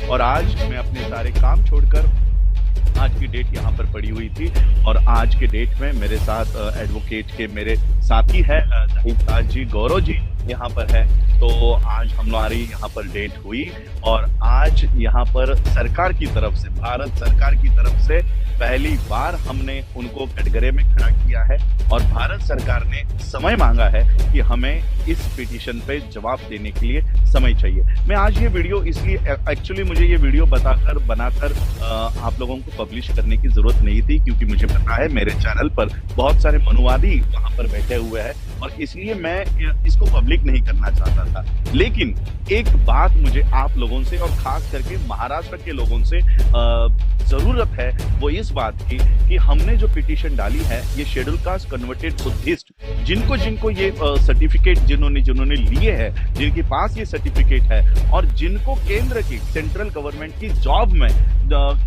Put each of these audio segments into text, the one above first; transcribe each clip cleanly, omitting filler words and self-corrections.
और आज मैं अपने सारे काम छोड़कर आज की डेट यहाँ पर पड़ी हुई थी और आज के डेट में मेरे साथ एडवोकेट के मेरे साथी है जाहिद ताज जी, गौरव जी यहाँ पर है। तो आज हमारी यहाँ पर डेट हुई और आज यहाँ पर सरकार की तरफ से, भारत सरकार की तरफ से पहली बार हमने उनको कटघरे में खड़ा किया है और भारत सरकार ने समय मांगा है कि हमें इस पिटीशन पे जवाब देने के लिए समय चाहिए। मैं आज ये वीडियो इसलिए, एक्चुअली मुझे ये वीडियो बनाकर आप लोगों को पब्लिश करने की जरूरत नहीं थी, क्योंकि मुझे पता है मेरे चैनल पर बहुत सारे मनुवादी वहां पर बैठे हुए हैं और इसलिए मैं इसको पब्लिक नहीं करना चाहता था। लेकिन एक बात मुझे आप लोगों से और खास करके महाराष्ट्र के लोगों से जरूरत है, वो इस बात की कि हमने जो पिटीशन डाली है, ये शेड्यूल कास्ट कन्वर्टेड बुद्धिस्ट जिनको ये सर्टिफिकेट जिन्होंने लिए हैं, जिनके पास ये सर्टिफिकेट है और जिनको केंद्र की सेंट्रल गवर्नमेंट की जॉब में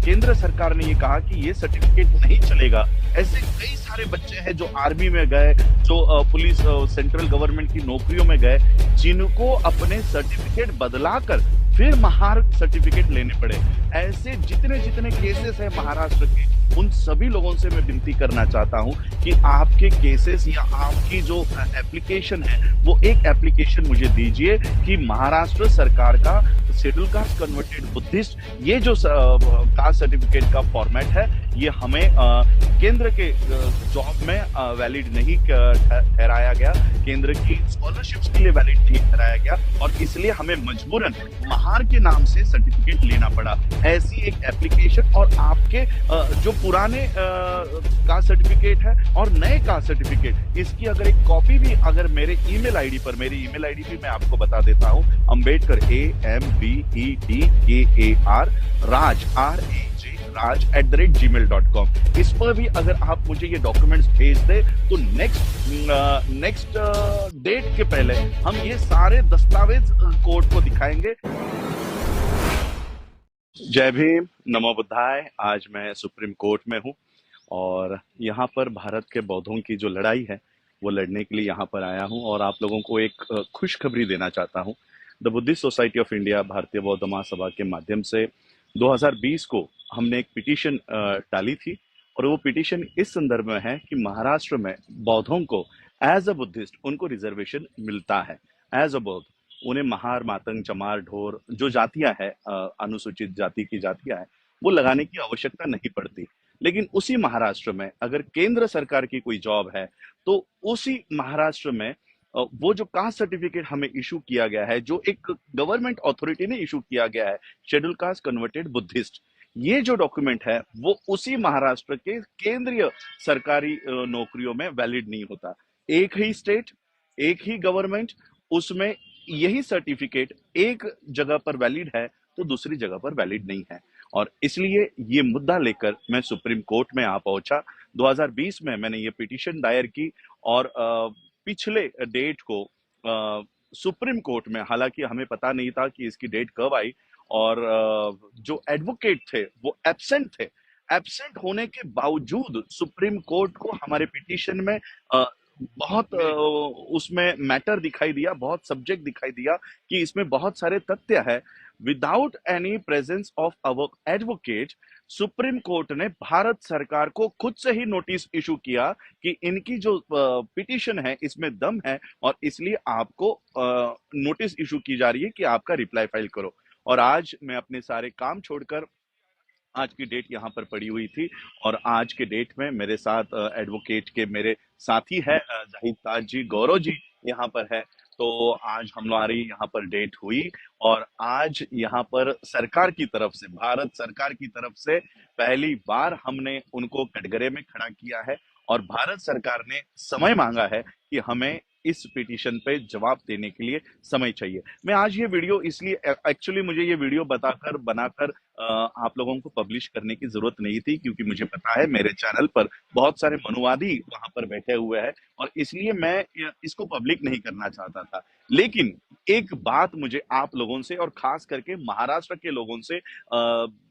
केंद्र सरकार ने ये कहा कि ये सर्टिफिकेट नहीं चलेगा, ऐसे कई सारे बच्चे हैं जो आर्मी में गए, जो पुलिस सेंट्रल गवर्नमेंट की नौकरियों में गए, जिनको अपने सर्टिफिकेट बदलाकर फिर महार सर्टिफिकेट लेने पड़े। ऐसे जितने केसेस है महाराष्ट्र के, उन सभी लोगों से मैं विनती करना चाहता हूं कि आपके केसेस या आपकी जो एप्लीकेशन है, वो एक एप्लीकेशन मुझे दीजिए कि महाराष्ट्र सरकार का शेड्यूल कास्ट कन्वर्टेड बुद्धिस्ट ये जो कास्ट सर्टिफिकेट का फॉर्मेट है, ये हमें केंद्र के जॉब में वैलिड नहीं ठहराया गया, केंद्र की स्कॉलरशिप्स के लिए वैलिड नहीं ठहराया गया और इसलिए हमें मजबूरन महार के नाम से सर्टिफिकेट लेना पड़ा। ऐसी एक एप्लीकेशन और आपके जो पुराने कास्ट सर्टिफिकेट है और नए कास्ट सर्टिफिकेट, इसकी अगर एक कॉपी भी अगर मेरे ईमेल आईडी पर, मेरी ईमेल आईडी भी मैं आपको बता देता हूं, अम्बेडकर AMBEDKAR राज RAJ@gmail.com, इस पर भी अगर आप मुझे ये डॉक्यूमेंट्स भेज दे तो नेक्स्ट डेट के पहले हम ये सारे दस्तावेज कोर्ट को दिखाएंगे। जय भीम, नमो बुद्धाय। आज मैं सुप्रीम कोर्ट में हूँ और यहाँ पर भारत के बौद्धों की जो लड़ाई है, वो लड़ने के लिए यहाँ पर आया हूँ और आप लोगों को एक खुशखबरी देना चाहता हूँ। The Buddhist society of India, भारतीय बौद्ध महासभा के माध्यम से 2020 को हमने एक पिटीशन डाली थी और वो पिटीशन इस संदर्भ में है कि महाराष्ट्र में बौद्धों को एज अ बुद्धिस्ट उनको रिजर्वेशन मिलता है। एज अ बौद्ध उन्हें महार, मातंग, चमार, ढोर जो जातियां हैं, अनुसूचित जाति की जातियां हैं, वो लगाने की आवश्यकता नहीं पड़ती। लेकिन उसी महाराष्ट्र में अगर केंद्र सरकार की कोई जॉब है तो उसी महाराष्ट्र में वो जो कास्ट सर्टिफिकेट हमें इशू किया गया है, जो एक गवर्नमेंट अथॉरिटी ने इशू किया गया है, शेड्यूल कास्ट कन्वर्टेड बुद्धिस्ट, ये जो डॉक्यूमेंट है वो उसी महाराष्ट्र के केंद्रीय सरकारी नौकरियों में वैलिड नहीं होता। एक ही स्टेट, एक ही गवर्नमेंट, उसमें यही सर्टिफिकेट एक जगह पर वैलिड है तो दूसरी जगह पर वैलिड नहीं है और इसलिए ये मुद्दा लेकर मैं सुप्रीम कोर्ट में आ पहुंचा। 2020 में मैंने ये पिटीशन दायर की और पिछले डेट को सुप्रीम कोर्ट में, हालांकि हमें पता नहीं था कि इसकी डेट कब आई और जो एडवोकेट थे वो एब्सेंट थे। एब्सेंट होने के बावजूद सुप्रीम कोर्ट को हमारे पिटीशन में बहुत उसमें मैटर दिखाई दिया, बहुत सब्जेक्ट दिखाई दिया कि इसमें बहुत सारे तथ्य है। Without any presence of our advocate, supreme court ने भारत सरकार को खुद से ही नोटिस इशू किया कि इनकी जो पिटीशन है इसमें दम है और इसलिए आपको नोटिस इशू की जा रही है कि आपका रिप्लाई फाइल करो। और आज मैं अपने सारे काम छोड़कर आज की डेट यहाँ पर पड़ी हुई थी और आज के डेट में मेरे साथ एडवोकेट के मेरे साथी है जाहिद ताज जी, गौरव जी यहाँ पर है। तो आज हमारी यहाँ पर डेट हुई और आज यहाँ पर सरकार की तरफ से, भारत सरकार की तरफ से पहली बार हमने उनको कटघरे में खड़ा किया है और भारत सरकार ने समय मांगा है कि हमें इस पिटीशन पे जवाब देने के लिए समय चाहिए। मैं आज ये वीडियो इसलिए, एक्चुअली मुझे ये वीडियो बनाकर आप लोगों को पब्लिश करने की जरूरत नहीं थी, क्योंकि मुझे पता है मेरे चैनल पर बहुत सारे मनुवादी वहां पर बैठे हुए हैं और इसलिए मैं इसको पब्लिक नहीं करना चाहता था। लेकिन एक बात मुझे आप लोगों से और खास करके महाराष्ट्र के लोगों से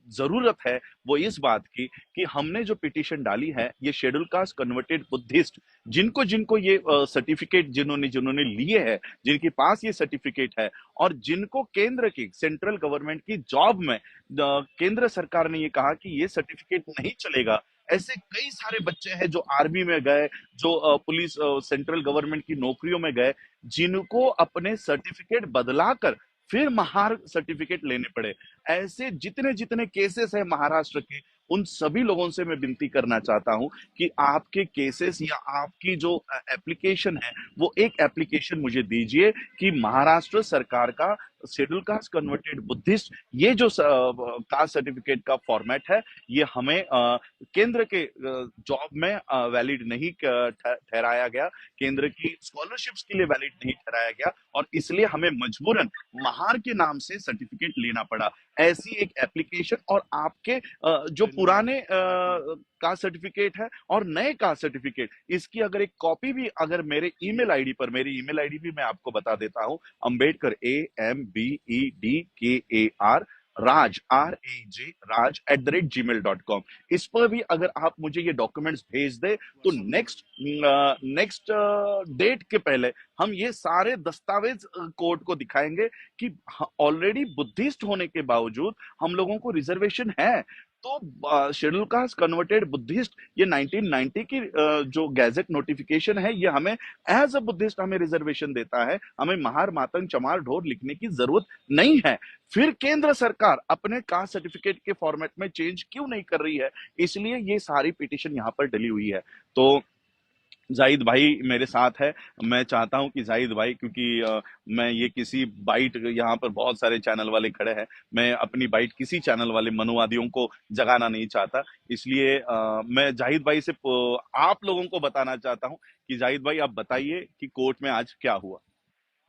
जरूरत है वो इस बात की कि हमने जो पिटीशन डाली है, ये शेड्यूल कास्ट कन्वर्टेड बुद्धिस्ट जिनको जिनको ये सर्टिफिकेट जिन्होंने जिन्होंने लिए हैं, जिनके पास ये सर्टिफिकेट है और जिनको केंद्र की सेंट्रल गवर्नमेंट की जॉब में केंद्र सरकार ने ये कहा कि ये सर्टिफिकेट नहीं चलेगा, ऐसे कई सारे बच्चे हैं जो आर्मी में गए, जो पुलिस सेंट्रल गवर्नमेंट की नौकरियों में गए, जिनको अपने सर्टिफिकेट बदलाकर फिर महार सर्टिफिकेट लेने पड़े। ऐसे जितने जितने केसेस है महाराष्ट्र के, उन सभी लोगों से मैं विनती करना चाहता हूं कि आपके केसेस या आपकी जो एप्लीकेशन है, वो एक एप्लीकेशन मुझे दीजिए कि महाराष्ट्र सरकार का शेड्यूल कास्ट कन्वर्टेड बुद्धिस्ट ये जो कास्ट सर्टिफिकेट का फॉर्मेट है, ये हमें केंद्र के जॉब में वैलिड नहीं ठहराया गया, केंद्र की स्कॉलरशिप्स के लिए वैलिड नहीं ठहराया गया और इसलिए हमें मजबूरन महार के नाम से सर्टिफिकेट लेना पड़ा। ऐसी एक एप्लीकेशन और आपके जो पुराने कास्ट सर्टिफिकेट है और नए कास्ट सर्टिफिकेट, इसकी अगर एक कॉपी भी अगर मेरे ईमेल आईडी पर, मेरी ईमेल आईडी भी मैं आपको बता देता हूं, अंबेडकर AMBEDKAR राज RAJ राज@gmail.com, इस पर भी अगर आप मुझे ये डॉक्यूमेंट्स भेज दे तो नेक्स्ट डेट के पहले हम ये सारे दस्तावेज कोर्ट को दिखाएंगे कि ऑलरेडी बुद्धिस्ट होने के बावजूद हम लोगों को रिजर्वेशन है। तो शेड्यूल कास्ट कन्वर्टेड बुद्धिस्ट ये 1990 की जो गैजेट नोटिफिकेशन है, ये हमें एज अ बुद्धिस्ट हमें रिजर्वेशन देता है, हमें महार मातंग चमार ढोर लिखने की जरूरत नहीं है। फिर केंद्र सरकार अपने कास्ट सर्टिफिकेट के फॉर्मेट में चेंज क्यों नहीं कर रही है, इसलिए ये सारी पिटीशन यहाँ पर डली हुई है। तो जाहिद भाई मेरे साथ है, मैं चाहता हूं कि जाहिद भाई, क्योंकि मैं ये किसी बाइट, यहाँ पर बहुत सारे चैनल वाले खड़े हैं, मैं अपनी बाइट किसी चैनल वाले मनुवादियों को जगाना नहीं चाहता, इसलिए मैं जाहिद भाई से आप लोगों को बताना चाहता हूं कि जाहिद भाई आप बताइए कि कोर्ट में आज क्या हुआ।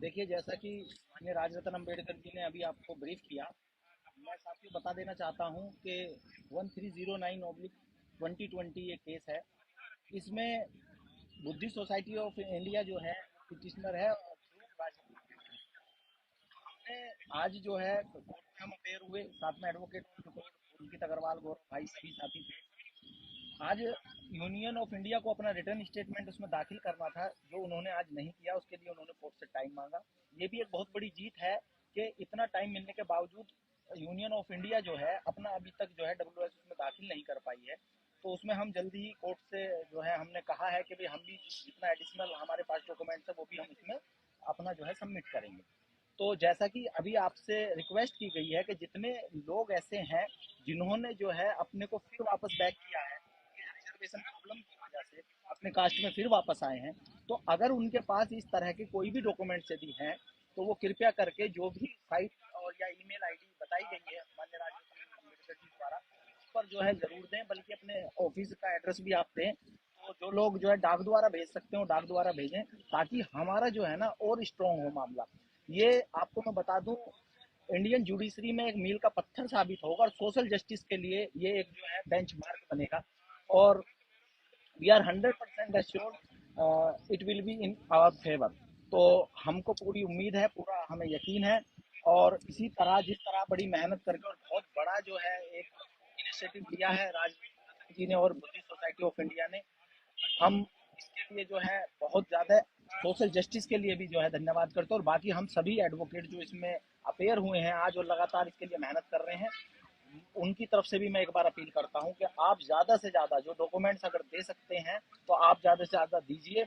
देखिए, जैसा कि माननीय राजरत्न अम्बेडकर जी ने अभी आपको ब्रीफ किया, मैं साथ ही बता देना चाहता हूं कि 1309/2020 ये केस है। इसमें बुद्धिस्ट सोसाइटी ऑफ इंडिया जो है पिटिशनर है और हमने आज जो है कोर्ट में हम अपेयर हुए, साथ में एडवोकेट अंकित अग्रवाल, गौरव भाई, सभी साथी थे। आज यूनियन ऑफ इंडिया को अपना रिटर्न स्टेटमेंट उसमें दाखिल करना था, जो उन्होंने आज नहीं किया, उसके लिए उन्होंने कोर्ट से टाइम मांगा। ये भी एक बहुत बड़ी जीत है कि इतना टाइम मिलने के बावजूद यूनियन ऑफ इंडिया जो है अपना अभी तक जो है WS उसमें दाखिल नहीं कर पाई है। तो उसमें हम जल्दी ही कोर्ट से जो है हमने कहा है कि भाई हम भी जितना एडिशनल हमारे पास डॉक्यूमेंट्स है वो भी हम उसमें अपना जो है सबमिट करेंगे। तो जैसा कि अभी आपसे रिक्वेस्ट की गई है कि जितने लोग ऐसे हैं जिन्होंने जो है अपने को फिर वापस बैक किया है, रिजर्वेशन प्रॉब्लम की वजह से अपने कास्ट में फिर वापस आए हैं, तो अगर उनके पास इस तरह के कोई भी डॉक्यूमेंट्स यदि हैं तो वो कृपया करके जो भी साइट और या ईमेल आईडी बताई गई है माननीय राजरत्न अम्बेडकर जी द्वारा, उस पर जो है जरूर दें, बल्कि अपने ऑफिस का एड्रेस भी आप दें। तो जो लोग जो है डाक द्वारा भेज सकते हो डाक द्वारा भेजें, ताकि हमारा जो है ना और स्ट्रॉन्ग हो मामला। ये आपको मैं बता दूं, इंडियन जुडिशरी में एक मील का पत्थर साबित होगा और सोशल जस्टिस के लिए ये एक जो है बेंचमार्क बनेगा। और we are 100% assured it will be in our favour. तो हमको पूरी उम्मीद है, पूरा हमें यकीन है। और इसी तरह जिस तरह बड़ी मेहनत करके और बहुत बड़ा जो है एक इनिशिएटिव लिया है राज जी ने और बुद्धिस्ट सोसाइटी ऑफ इंडिया ने, हम इसके लिए जो है बहुत ज़्यादा सोशल जस्टिस के लिए भी जो है धन्यवाद करते हैं। और बाकी हम सभी एडवोकेट जो इसमें अपेयर हुए हैं आज और लगातार इसके लिए मेहनत कर रहे हैं, उनकी तरफ से भी मैं एक बार अपील करता हूं कि आप ज़्यादा से ज़्यादा जो डॉक्यूमेंट्स अगर दे सकते हैं तो आप ज़्यादा से ज़्यादा दीजिए।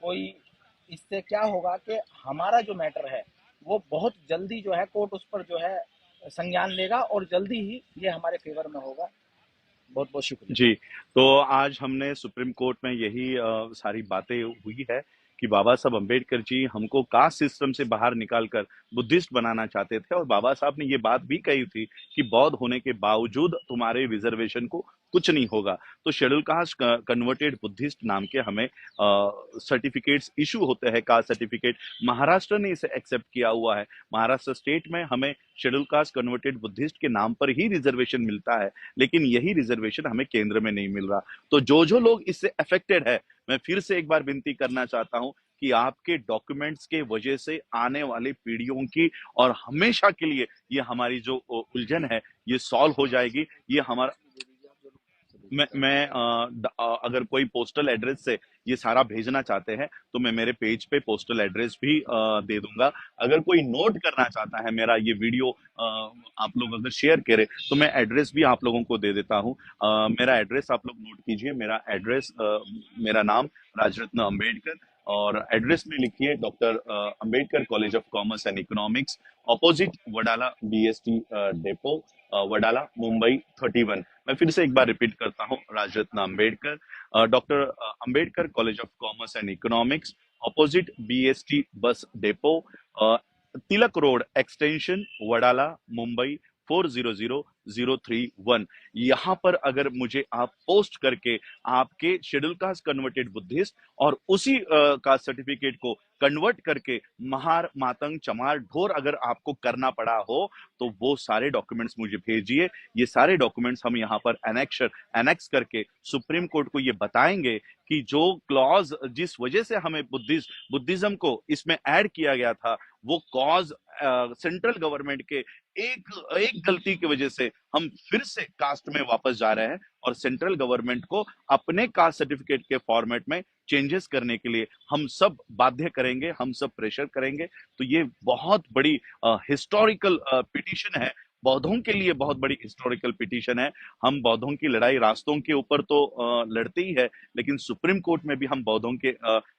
कोई इससे क्या होगा कि हमारा जो मैटर है वो बहुत जल्दी जो है कोर्ट उस पर जो है संज्ञान लेगा और जल्दी ही ये हमारे फेवर में होगा। बहुत बहुत शुक्रिया। जी, तो आज हमने सुप्रीम कोर्ट में यही सारी बातें हुई है कि बाबा साहब अम्बेडकर जी हमको कास्ट सिस्टम से बाहर निकालकर बुद्धिस्ट बनाना चाहते थे और बाबा साहब ने ये बात भी कही थी कि बौद्ध होने के बावजूद तुम्हारे रिजर्वेशन को कुछ नहीं होगा। तो शेड्यूल कास्ट कन्वर्टेड बुद्धिस्ट नाम के हमें सर्टिफिकेट्स इशू होते हैं, कास्ट सर्टिफिकेट, महाराष्ट्र ने इसे एक्सेप्ट किया हुआ है। महाराष्ट्र स्टेट में हमें शेड्यूल कास्ट कन्वर्टेड बुद्धिस्ट के नाम पर ही रिजर्वेशन मिलता है, लेकिन यही रिजर्वेशन हमें केंद्र में नहीं मिल रहा। तो जो जो लोग इससे अफेक्टेड है, मैं फिर से एक बार विनती करना चाहता हूं कि आपके डॉक्यूमेंट्स के वजह से आने वाली पीढ़ियों की और हमेशा के लिए ये हमारी जो उलझन है ये सॉल्व हो जाएगी। ये हमारा अगर कोई पोस्टल एड्रेस से ये सारा भेजना चाहते हैं तो मैं मेरे पेज पे पोस्टल एड्रेस भी दे दूंगा। अगर कोई नोट करना चाहता है मेरा ये वीडियो आप लोग अगर शेयर करें तो मैं एड्रेस भी आप लोगों को दे देता हूँ। मेरा एड्रेस आप लोग नोट कीजिए। मेरा एड्रेस, मेरा नाम राजरत्न अंबेडकर, और एड्रेस में लिखिए doctor Ambedkar college of commerce and economics, opposite Wadala BST depot, Wadala Mumbai 31। मैं फिर से एक बार रिपीट करता हूँ, Rajratna Ambedkar, doctor Ambedkar college of commerce and economics, opposite BST bus depot, Tilak road extension, Wadala Mumbai 400031। यहाँ पर अगर मुझे आप पोस्ट करके आपके शेड्यूल कास्ट कन्वर्टेड बुद्धिस्ट और उसी कास्ट सर्टिफिकेट को कन्वर्ट करके महार मातंग चमार ढोर अगर आपको करना पड़ा हो तो वो सारे डॉक्यूमेंट्स मुझे भेजिए। ये सारे डॉक्यूमेंट्स हम यहाँ पर एनेक्स करके सुप्रीम कोर्ट को ये बताएंगे कि जो क्लॉज जिस वजह से हमें बुद्धिज्म को इसमें ऐड किया गया था वो कॉज सेंट्रल गवर्नमेंट के एक गलती की वजह से हम फिर से कास्ट में वापस जा रहे हैं और सेंट्रल गवर्नमेंट को अपने कास्ट सर्टिफिकेट के फॉर्मेट में चेंजेस करने के लिए हम सब बाध्य करेंगे, हम सब प्रेशर करेंगे। तो ये बहुत बड़ी हिस्टोरिकल पिटीशन है, बौद्धों के लिए बहुत बड़ी हिस्टोरिकल पिटीशन है। हम बौद्धों की लड़ाई रास्तों के ऊपर तो लड़ते ही है, लेकिन सुप्रीम कोर्ट में भी हम बौद्धों के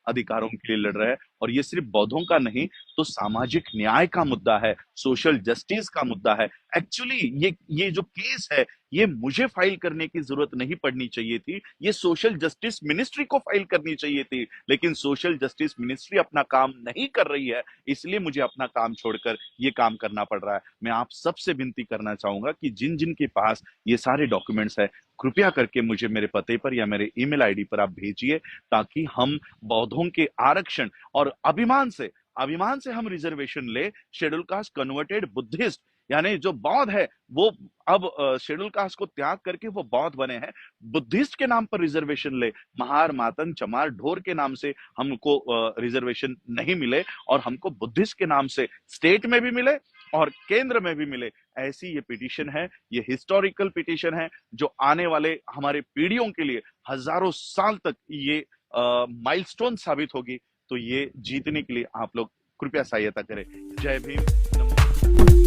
अधिकारों के लिए लड़ रहे हैं। और ये सिर्फ बौद्धों का नहीं तो सामाजिक न्याय का मुद्दा है, सोशल जस्टिस का मुद्दा है। एक्चुअली ये जो केस है ये मुझे फाइल करने की जरूरत नहीं पड़नी चाहिए थी, ये सोशल जस्टिस मिनिस्ट्री को फाइल करनी चाहिए थी, लेकिन सोशल जस्टिस मिनिस्ट्री अपना काम नहीं कर रही है, इसलिए मुझे अपना काम छोड़कर ये काम करना पड़ रहा है। मैं आप सबसे विनती करना चाहूंगा कि जिन जिन के पास ये सारे डॉक्यूमेंट्स है कृपया करके मुझे मेरे पते पर या मेरे ईमेल आईडी पर आप भेजिए, ताकि हम बौद्धों के आरक्षण और अभिमान से हम रिजर्वेशन ले। शेड्यूल कास्ट कन्वर्टेड बुद्धिस्ट यानी जो बौद्ध है वो अब शेड्यूल कास्ट को त्याग करके वो बौद्ध बने हैं, बुद्धिस्ट के नाम पर रिजर्वेशन ले। महार मातंग चमार ढोर के नाम से हमको रिजर्वेशन नहीं मिले और हमको बुद्धिस्ट के नाम से स्टेट में भी मिले और केंद्र में भी मिले। ऐसी ये पिटीशन है, ये हिस्टोरिकल पिटीशन है जो आने वाले हमारे पीढ़ियों के लिए हजारों साल तक ये माइलस्टोन साबित होगी। तो ये जीतने के लिए आप लोग कृपया सहायता करें। जय भीम। नमो।